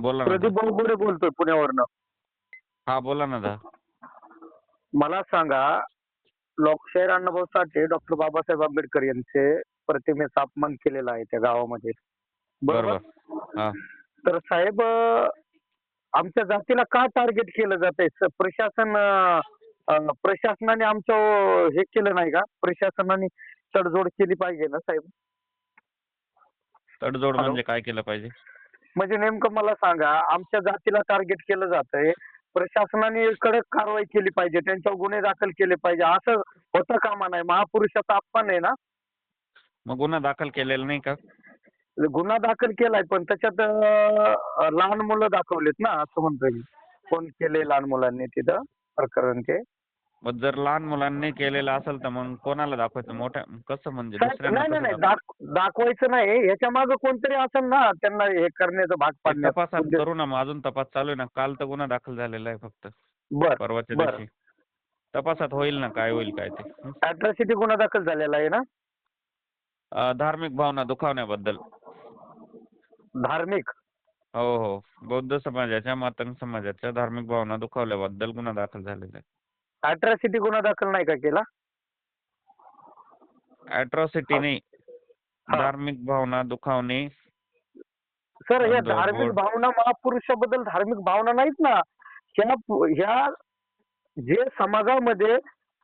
बोला ना प्रदीप दा. भाऊ बोलतोय पुण्यावरनं. हा बोला ना दा. मला सांगा, लोकशाहीर अण्णाभाऊ साठे डॉक्टर बाबासाहेब आंबेडकर यांचे प्रतिमेचा अपमान केलेला आहे त्या गावामध्ये, बरोबर? बरोबर. हा. तर साहेब, आमच्या जातीला का टार्गेट केलं जातंय? प्रशासनाने आमचं हे केलं नाही का? प्रशासनाने तडजोड केली पाहिजे ना साहेब? तडजोड हॅलो? म्हणजे काय केलं पाहिजे? म्हणजे नेमकं मला सांगा, आमच्या जातीला टार्गेट केलं जातंय, प्रशासनाने कडक कारवाई केली पाहिजे, त्यांच्यावर गुन्हे दाखल केले पाहिजे, असं होता कामा नये. महापुरुषाचा अपमान आहे ना. मग गुन्हा दाखल केलेला नाही का? गुन्हा दाखल केलाय, पण त्याच्यात लहान मुलं दाखवलेत ना, असं म्हणतोय मी. कोण केले लहान मुलांनी तिथं प्रकरण ते? मग जर लहान मुलांनी केलेलं असेल तर मग कोणाला दाखवायचं? मोठ्या कसं म्हणजे साहेब, दुसऱ्यांना नाही नाही कसं नाही, दाखवायचं नाही. याच्या मागे कोणतरी असेल ना, त्यांना हे करण्याचं भाग ते पाडण्यात. तपासात करू ना. मग अजून तपास चालू आहे ना. काल तर गुन्हा दाखल झालेला आहे फक्त, बर परवाच्या बर. दिवशी. तपासात होईल ना काय होईल काय ते. अॅट्रॉसिटी गुन्हा दाखल झालेला आहे ना. धार्मिक भावना दुखावण्याबद्दल. धार्मिक? हो हो. बौद्ध समाजाच्या, मातंग समाजाच्या धार्मिक भावना दुखावल्याबद्दल गुन्हा दाखल झालेला आहे. अॅट्रॉसिटी गुन्हा दाखल नाही का केला? अॅट्रॉसिटी नाही, हा. धार्मिक भावना दुखावणे. सर, या द- धार्मिक बोर्ड- भावना महापुरुषाबद्दल धार्मिक भावना नाहीत ना. ह्या जे समाजामध्ये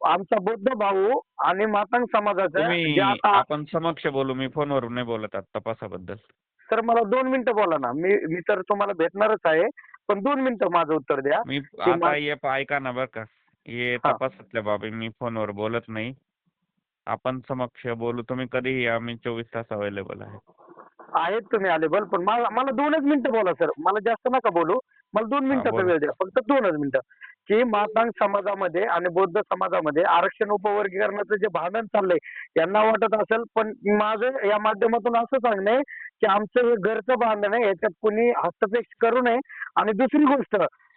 आमचा बौद्ध भाऊ आणि मातंग समाजाचा जे तुम्ही आता. आपण समक्ष बोलू, मी फोनवरून नाही बोलत आहात तपासाबद्दल. सर, मला 2 मिनिटं बोला ना. मी तर तुम्हाला भेटणारच आहे, पण 2 मिनिटं माझं उत्तर द्या. मी की आता हे ऐका ना बरं का, हे हा. तपासातल्या बाबी मी फोनवर बोलत नाही. आपण समक्ष बोलू, तुम्ही कधीही, आम्ही 24 तास अवेलेबल आहे. आहेत तुम्ही अवेलेबल, पण मला 2च मिनिटं बोला सर. मला जास्त नका बोलू. मला 2 मिनिटाचा बोला. वेळ द्या, फक्त 2च मिनिटं. की मातंग समाजामध्ये आणि बौद्ध समाजामध्ये आरक्षण उपवर्गीकरणाचं जे भांडण चाललंय, यांना वाटत असेल, पण माझं या माध्यमातून असं सांगणं आहे की आमचं हे घरचं भांडण आहे, याच्यात कुणी हस्तक्षेप करू नये. आणि दुसरी गोष्ट,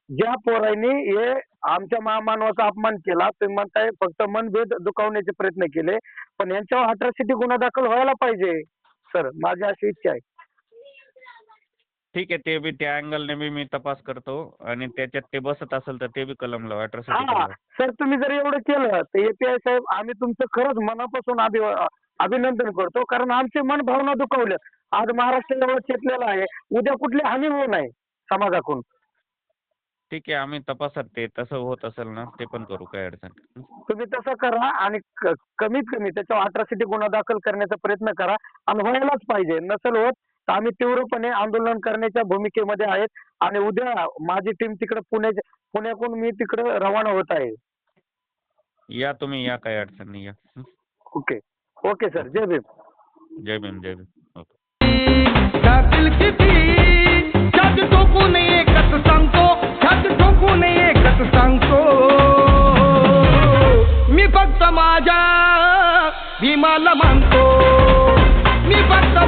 ज्या पोरांनी हे आमच्या महामानवाचा अपमान केला, तुम्ही म्हणताय फक्त मनभेद दुखावण्याचे प्रयत्न केले, पण यांच्यावर अॅट्रॉसिटी गुन्हा दाखल व्हायला पाहिजे सर, माझी अशी इच्छा आहे. ठीक आहे, ते बी त्या अँगलने बी मी तपास करतो आणि त्याच्यात ते बसत असेल तर ते बी कलम लावा, अॅट्रॉसिटी हा कलम. सर, तुम्ही जर एवढं केलं तर API साहेब, आम्ही तुमचं खरंच मनापासून अभिनंदन करतो, कारण आमचे मन भावना दुखावल्या. आज महाराष्ट्र एवढं चेतलेलं आहे, उद्या कुठली हानी होऊ नये समाजाकडून. ठीक आहे, आम्ही तपासात ते तसं होत असेल ना ते पण करू, काय अडचण नाही. तुम्ही तसं करा आणि कमीत कमी त्याच्यावर अॅट्रॉसिटी गुन्हा दाखल करण्याचा प्रयत्न करा, आणि व्हायलाच पाहिजे. नसेल होत तर आम्ही तीव्रपणे आंदोलन करण्याच्या भूमिकेमध्ये आहेत. आणि उद्या माझी टीम तिकडे पुण्याकडून मी तिकडे रवाना होत आहे. या तुम्ही, या, काही अडचण नाही, या. ओके ओके सर, जय भीम. जय भीम, जय भीम. ओके. जातील किती छाती ठोकून एकच सांगतो, छाती ठोकून एकच सांगतो, मी फक्त माझ्या भीमाला मानतो, मी फक्त